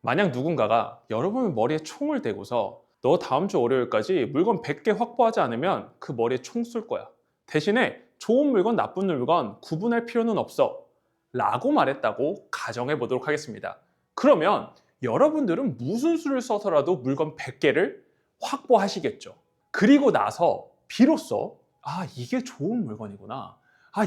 만약 누군가가 여러분의 머리에 총을 대고서 너 다음 주 월요일까지 물건 100개 확보하지 않으면 그 머리에 총 쏠 거야. 대신에 좋은 물건, 나쁜 물건 구분할 필요는 없어. 라고 말했다고 가정해 보도록 하겠습니다. 그러면 여러분들은 무슨 수를 써서라도 물건 100개를 확보하시겠죠. 그리고 나서 비로소 이게 좋은 물건이구나.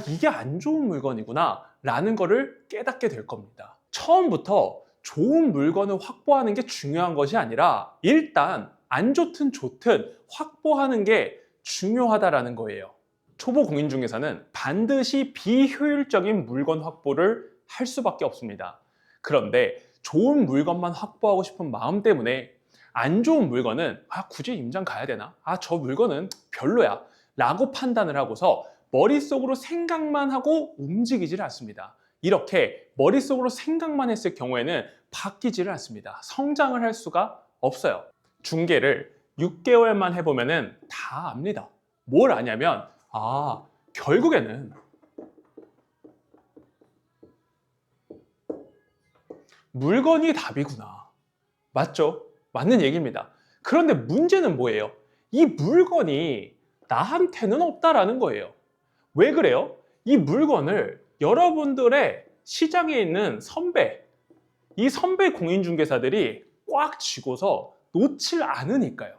이게 안 좋은 물건이구나. 라는 거를 깨닫게 될 겁니다. 처음부터 좋은 물건을 확보하는 게 중요한 것이 아니라 일단 안 좋든 좋든 확보하는 게 중요하다라는 거예요. 초보 공인중개사는 반드시 비효율적인 물건 확보를 할 수밖에 없습니다. 그런데 좋은 물건만 확보하고 싶은 마음 때문에 안 좋은 물건은 굳이 임장 가야 되나? 저 물건은 별로야 라고 판단을 하고서 머릿속으로 생각만 하고 움직이질 않습니다. 이렇게 머릿속으로 생각만 했을 경우에는 바뀌지를 않습니다. 성장을 할 수가 없어요. 중개를 6개월만 해보면 다 압니다. 뭘 아냐면 결국에는 물건이 답이구나. 맞죠? 맞는 얘기입니다. 그런데 문제는 뭐예요? 이 물건이 나한테는 없다라는 거예요. 왜 그래요? 이 물건을 여러분들의 시장에 있는 이 선배 공인중개사들이 꽉 쥐고서 놓질 않으니까요.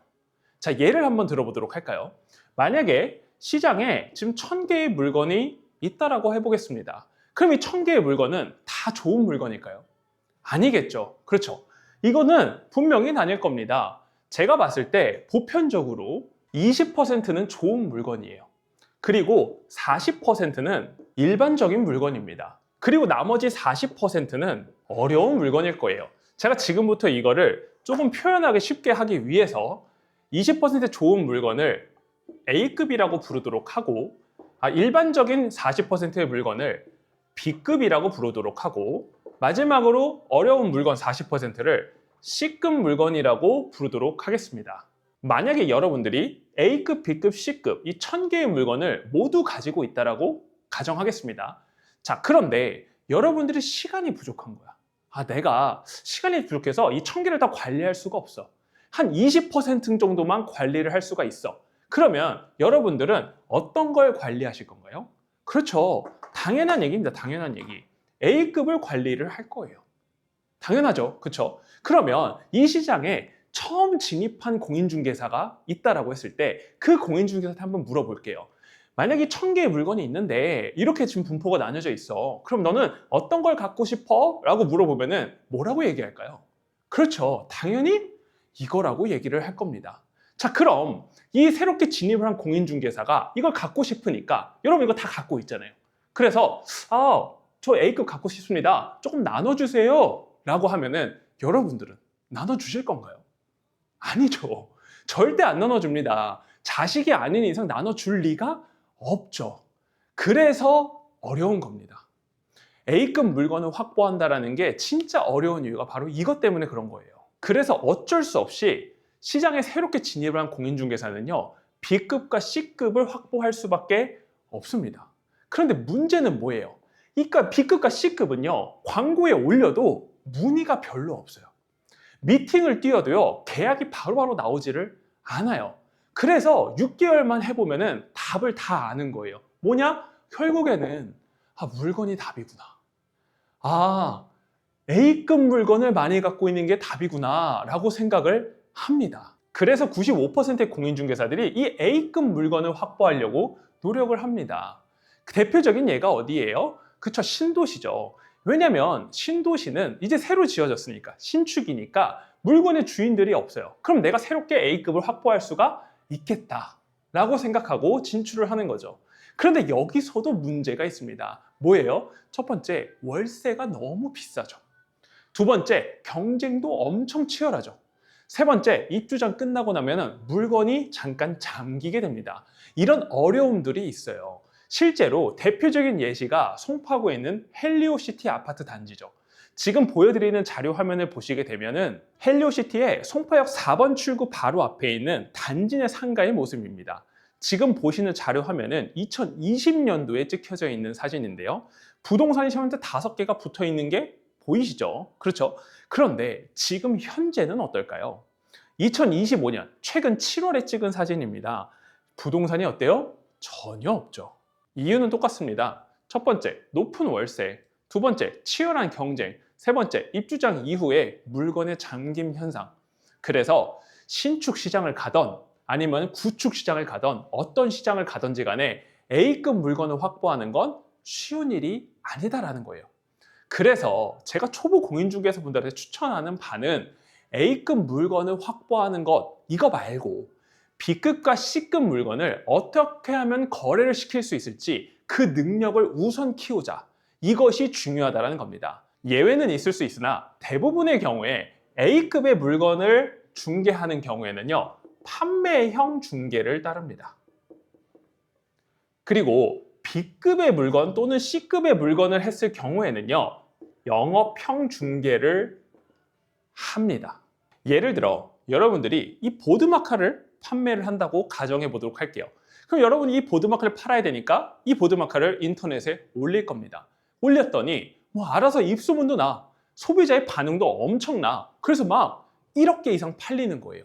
자, 예를 한번 들어보도록 할까요? 만약에 시장에 지금 1000개의 물건이 있다라고 해보겠습니다. 그럼 이 1000개의 물건은 다 좋은 물건일까요? 아니겠죠. 그렇죠. 이거는 분명히 나뉠 겁니다. 제가 봤을 때 보편적으로 20%는 좋은 물건이에요. 그리고 40%는 일반적인 물건입니다. 그리고 나머지 40%는 어려운 물건일 거예요. 제가 지금부터 이거를 조금 표현하기 쉽게 하기 위해서 20% 좋은 물건을 A급이라고 부르도록 하고 일반적인 40%의 물건을 B급이라고 부르도록 하고 마지막으로 어려운 물건 40%를 C급 물건이라고 부르도록 하겠습니다. 만약에 여러분들이 A급, B급, C급 이 1000개의 물건을 모두 가지고 있다라고 가정하겠습니다. 자, 그런데 여러분들이 시간이 부족한 거야. 내가 시간이 부족해서 이 1000개를 다 관리할 수가 없어. 한 20% 정도만 관리를 할 수가 있어. 그러면 여러분들은 어떤 걸 관리하실 건가요? 그렇죠. 당연한 얘기입니다. 당연한 얘기. A급을 관리를 할 거예요. 당연하죠. 그렇죠? 그러면 이 시장에 처음 진입한 공인중개사가 있다라고 했을 때 그 공인중개사한테 한번 물어볼게요. 만약에 1000개의 물건이 있는데 이렇게 지금 분포가 나뉘어져 있어. 그럼 너는 어떤 걸 갖고 싶어? 라고 물어보면은 뭐라고 얘기할까요? 그렇죠. 당연히 이거라고 얘기를 할 겁니다. 자, 그럼 이 새롭게 진입을 한 공인중개사가 이걸 갖고 싶으니까 여러분 이거 다 갖고 있잖아요. 그래서 저 A급 갖고 싶습니다. 조금 나눠주세요. 라고 하면은 여러분들은 나눠주실 건가요? 아니죠. 절대 안 나눠줍니다. 자식이 아닌 이상 나눠줄 리가 없죠. 그래서 어려운 겁니다. A급 물건을 확보한다는 게 진짜 어려운 이유가 바로 이것 때문에 그런 거예요. 그래서 어쩔 수 없이 시장에 새롭게 진입을 한 공인중개사는요, B급과 C급을 확보할 수밖에 없습니다. 그런데 문제는 뭐예요? 그러니까 B급과 C급은요, 광고에 올려도 문의가 별로 없어요. 미팅을 뛰어도요, 계약이 바로바로 나오지를 않아요. 그래서 6개월만 해보면은 답을 다 아는 거예요. 뭐냐? 결국에는 물건이 답이구나. A급 물건을 많이 갖고 있는 게 답이구나 라고 생각을 합니다. 그래서 95%의 공인중개사들이 이 A급 물건을 확보하려고 노력을 합니다. 대표적인 예가 어디예요? 그쵸, 신도시죠. 왜냐면 신도시는 이제 새로 지어졌으니까, 신축이니까 물건의 주인들이 없어요. 그럼 내가 새롭게 A급을 확보할 수가 있겠다 라고 생각하고 진출을 하는 거죠. 그런데 여기서도 문제가 있습니다. 뭐예요? 첫 번째, 월세가 너무 비싸죠. 두 번째, 경쟁도 엄청 치열하죠. 세 번째, 입주장 끝나고 나면 물건이 잠깐 잠기게 됩니다. 이런 어려움들이 있어요. 실제로 대표적인 예시가 송파구에 있는 헬리오시티 아파트 단지죠. 지금 보여드리는 자료 화면을 보시게 되면은 헬리오시티의 송파역 4번 출구 바로 앞에 있는 단지 내 상가의 모습입니다. 지금 보시는 자료 화면은 2020년도에 찍혀져 있는 사진인데요. 부동산이 현재 5개가 붙어 있는 게 보이시죠? 그렇죠? 그런데 지금 현재는 어떨까요? 2025년 최근 7월에 찍은 사진입니다. 부동산이 어때요? 전혀 없죠. 이유는 똑같습니다. 첫 번째, 높은 월세. 두 번째, 치열한 경쟁. 세 번째, 입주장 이후에 물건의 잠김 현상. 그래서 신축 시장을 가던 아니면 구축 시장을 가던 어떤 시장을 가든지 간에 A급 물건을 확보하는 건 쉬운 일이 아니다라는 거예요. 그래서 제가 초보 공인중개사 분들한테 추천하는 바는 A급 물건을 확보하는 것, 이거 말고 B급과 C급 물건을 어떻게 하면 거래를 시킬 수 있을지 그 능력을 우선 키우자. 이것이 중요하다는 겁니다. 예외는 있을 수 있으나 대부분의 경우에 A급의 물건을 중개하는 경우에는요, 판매형 중개를 따릅니다. 그리고 B급의 물건 또는 C급의 물건을 했을 경우에는요, 영업형 중개를 합니다. 예를 들어 여러분들이 이 보드마카를 판매를 한다고 가정해 보도록 할게요. 그럼 여러분이 이 보드마카를 팔아야 되니까 이 보드마카를 인터넷에 올릴 겁니다. 올렸더니 뭐 알아서 입소문도 나, 소비자의 반응도 엄청나. 그래서 막 1억 개 이상 팔리는 거예요.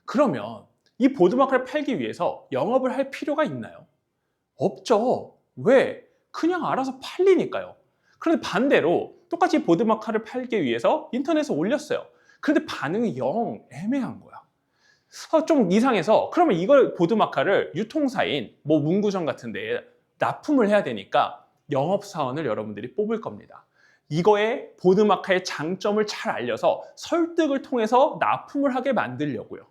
그러면 이 보드마카를 팔기 위해서 영업을 할 필요가 있나요? 없죠. 왜? 그냥 알아서 팔리니까요. 그런데 반대로 똑같이 보드마카를 팔기 위해서 인터넷에 올렸어요. 그런데 반응이 영 애매한 거야. 좀 이상해서 그러면 이걸 보드마카를 유통사인 뭐 문구점 같은 데에 납품을 해야 되니까 영업사원을 여러분들이 뽑을 겁니다. 이거에 보드마카의 장점을 잘 알려서 설득을 통해서 납품을 하게 만들려고요.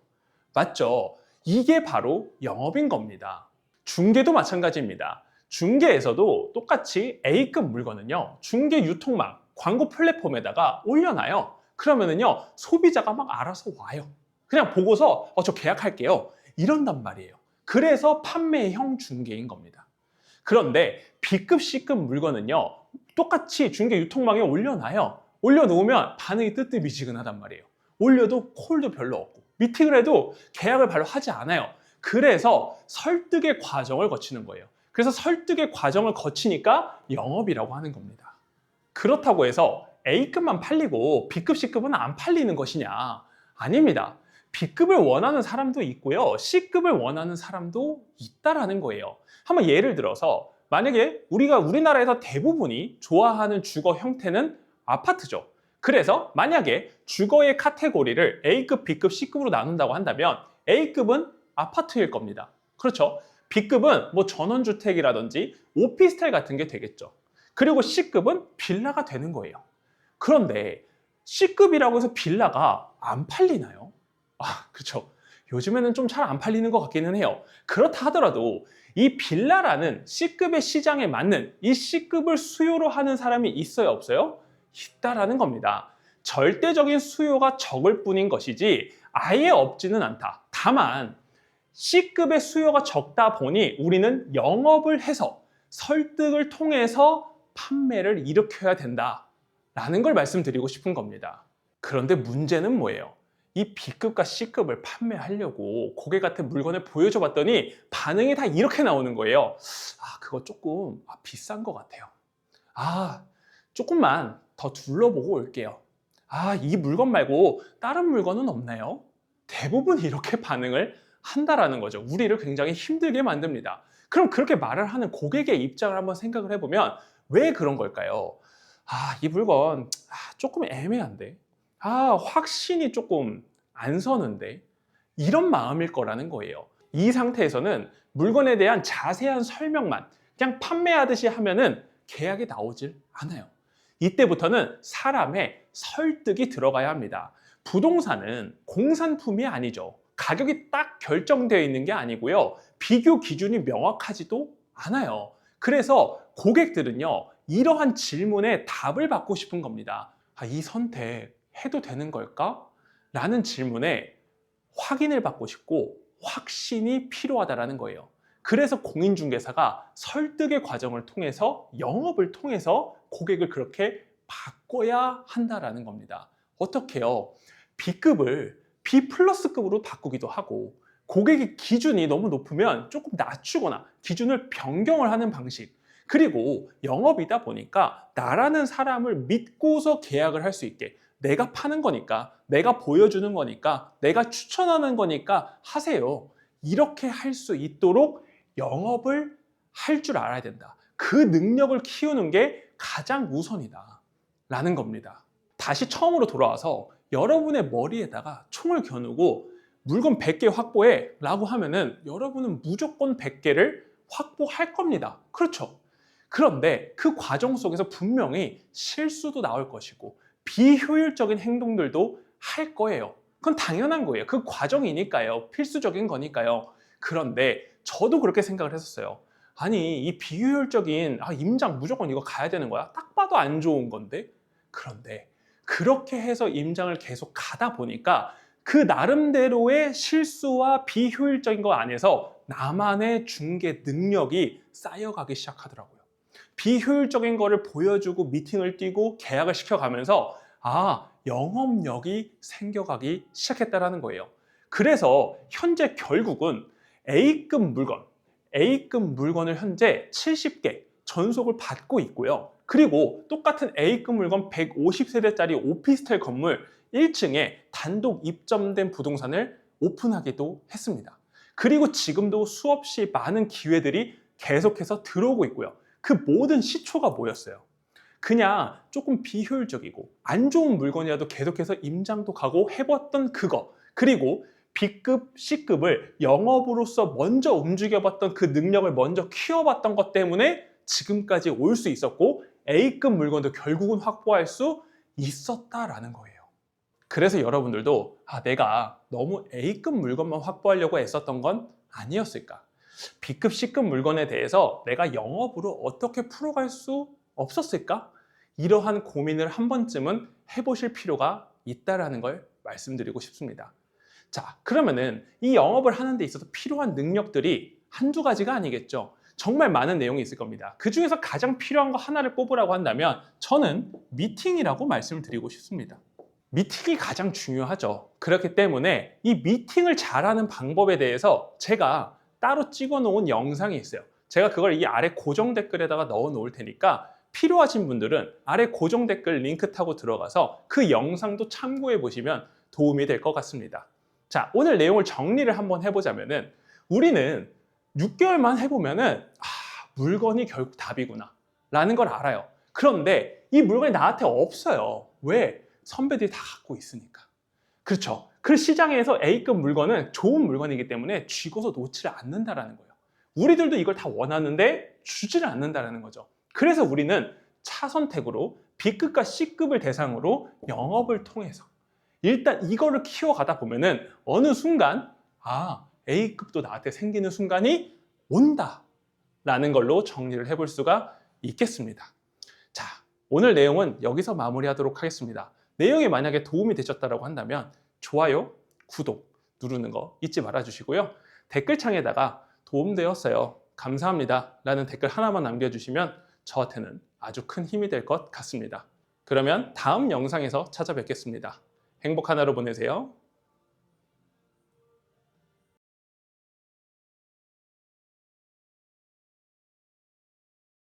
맞죠? 이게 바로 영업인 겁니다. 중개도 마찬가지입니다. 중개에서도 똑같이 A급 물건은요, 중개 유통망, 광고 플랫폼에다가 올려놔요. 그러면은요, 소비자가 막 알아서 와요. 그냥 보고서 저 계약할게요. 이런단 말이에요. 그래서 판매형 중개인 겁니다. 그런데 B급, C급 물건은요, 똑같이 중개 유통망에 올려놔요. 올려놓으면 반응이 뜨뜻미지근하단 말이에요. 올려도 콜도 별로 없고 미팅을 해도 계약을 바로 하지 않아요. 그래서 설득의 과정을 거치는 거예요. 그래서 설득의 과정을 거치니까 영업이라고 하는 겁니다. 그렇다고 해서 A급만 팔리고 B급, C급은 안 팔리는 것이냐? 아닙니다. B급을 원하는 사람도 있고요. C급을 원하는 사람도 있다라는 거예요. 한번 예를 들어서 만약에 우리나라에서 대부분이 좋아하는 주거 형태는 아파트죠. 그래서 만약에 주거의 카테고리를 A급, B급, C급으로 나눈다고 한다면 A급은 아파트일 겁니다. 그렇죠? B급은 뭐 전원주택이라든지 오피스텔 같은 게 되겠죠. 그리고 C급은 빌라가 되는 거예요. 그런데 C급이라고 해서 빌라가 안 팔리나요? 그렇죠. 요즘에는 좀 잘 안 팔리는 것 같기는 해요. 그렇다 하더라도 이 빌라라는 C급의 시장에 맞는 이 C급을 수요로 하는 사람이 있어요, 없어요? 있다라는 겁니다. 절대적인 수요가 적을 뿐인 것이지 아예 없지는 않다. 다만 C급의 수요가 적다 보니 우리는 영업을 해서 설득을 통해서 판매를 일으켜야 된다라는 걸 말씀드리고 싶은 겁니다. 그런데 문제는 뭐예요? 이 B급과 C급을 판매하려고 고객한테 물건을 보여줘 봤더니 반응이 다 이렇게 나오는 거예요. 그거 조금 비싼 것 같아요. 조금만 더 둘러보고 올게요. 이 물건 말고 다른 물건은 없나요? 대부분 이렇게 반응을 한다라는 거죠. 우리를 굉장히 힘들게 만듭니다. 그럼 그렇게 말을 하는 고객의 입장을 한번 생각을 해보면 왜 그런 걸까요? 이 물건 조금 애매한데, 확신이 조금 안 서는데, 이런 마음일 거라는 거예요. 이 상태에서는 물건에 대한 자세한 설명만 그냥 판매하듯이 하면은 계약이 나오질 않아요. 이때부터는 사람의 설득이 들어가야 합니다. 부동산은 공산품이 아니죠. 가격이 딱 결정되어 있는 게 아니고요. 비교 기준이 명확하지도 않아요. 그래서 고객들은요, 이러한 질문에 답을 받고 싶은 겁니다. 이 선택 해도 되는 걸까? 라는 질문에 확인을 받고 싶고 확신이 필요하다는 거예요. 그래서 공인중개사가 설득의 과정을 통해서 영업을 통해서 고객을 그렇게 바꿔야 한다는 겁니다. 어떻게요? B급을 B 플러스급으로 바꾸기도 하고 고객의 기준이 너무 높으면 조금 낮추거나 기준을 변경을 하는 방식, 그리고 영업이다 보니까 나라는 사람을 믿고서 계약을 할 수 있게 내가 파는 거니까, 내가 보여주는 거니까, 내가 추천하는 거니까 하세요. 이렇게 할 수 있도록 영업을 할 줄 알아야 된다. 그 능력을 키우는 게 가장 우선이다 라는 겁니다. 다시 처음으로 돌아와서 여러분의 머리에다가 총을 겨누고 물건 100개 확보해 라고 하면은 여러분은 무조건 100개를 확보할 겁니다. 그렇죠? 그런데 그 과정 속에서 분명히 실수도 나올 것이고 비효율적인 행동들도 할 거예요. 그건 당연한 거예요. 그 과정이니까요. 필수적인 거니까요. 그런데 저도 그렇게 생각을 했었어요. 아니, 이 비효율적인 임장 무조건 이거 가야 되는 거야? 딱 봐도 안 좋은 건데? 그런데 그렇게 해서 임장을 계속 가다 보니까 그 나름대로의 실수와 비효율적인 거 안에서 나만의 중개 능력이 쌓여가기 시작하더라고요. 비효율적인 거를 보여주고 미팅을 뛰고 계약을 시켜가면서 영업력이 생겨가기 시작했다는 거예요. 그래서 현재 결국은 A급 물건을 현재 70개 전속을 받고 있고요. 그리고 똑같은 A급 물건 150세대짜리 오피스텔 건물 1층에 단독 입점된 부동산을 오픈하기도 했습니다. 그리고 지금도 수없이 많은 기회들이 계속해서 들어오고 있고요. 그 모든 시초가 뭐였어요? 그냥 조금 비효율적이고 안 좋은 물건이라도 계속해서 임장도 가고 해봤던 그거, 그리고 B급, C급을 영업으로서 먼저 움직여봤던 그 능력을 먼저 키워봤던 것 때문에 지금까지 올 수 있었고 A급 물건도 결국은 확보할 수 있었다라는 거예요. 그래서 여러분들도 내가 너무 A급 물건만 확보하려고 애썼던 건 아니었을까? B급, C급 물건에 대해서 내가 영업으로 어떻게 풀어갈 수 없었을까? 이러한 고민을 한 번쯤은 해보실 필요가 있다는 걸 말씀드리고 싶습니다. 자, 그러면은 이 영업을 하는 데 있어서 필요한 능력들이 한두 가지가 아니겠죠. 정말 많은 내용이 있을 겁니다. 그 중에서 가장 필요한 거 하나를 뽑으라고 한다면 저는 미팅이라고 말씀을 드리고 싶습니다. 미팅이 가장 중요하죠. 그렇기 때문에 이 미팅을 잘하는 방법에 대해서 제가 따로 찍어 놓은 영상이 있어요. 제가 그걸 이 아래 고정 댓글에다가 넣어 놓을 테니까 필요하신 분들은 아래 고정 댓글 링크 타고 들어가서 그 영상도 참고해 보시면 도움이 될 것 같습니다. 자, 오늘 내용을 정리를 한번 해보자면은 우리는 6개월만 해보면은 물건이 결국 답이구나 라는 걸 알아요. 그런데 이 물건이 나한테 없어요. 왜? 선배들이 다 갖고 있으니까. 그렇죠. 그 시장에서 A급 물건은 좋은 물건이기 때문에 쥐고서 놓지를 않는다라는 거예요. 우리들도 이걸 다 원하는데 주지를 않는다라는 거죠. 그래서 우리는 차선택으로 B급과 C급을 대상으로 영업을 통해서 일단 이거를 키워가다 보면은 어느 순간 A급도 나한테 생기는 순간이 온다라는 걸로 정리를 해볼 수가 있겠습니다. 자, 오늘 내용은 여기서 마무리하도록 하겠습니다. 내용이 만약에 도움이 되셨다고 한다면 좋아요, 구독 누르는 거 잊지 말아 주시고요. 댓글창에다가 도움되었어요, 감사합니다 라는 댓글 하나만 남겨주시면 저한테는 아주 큰 힘이 될 것 같습니다. 그러면 다음 영상에서 찾아뵙겠습니다. 행복한 하루 보내세요.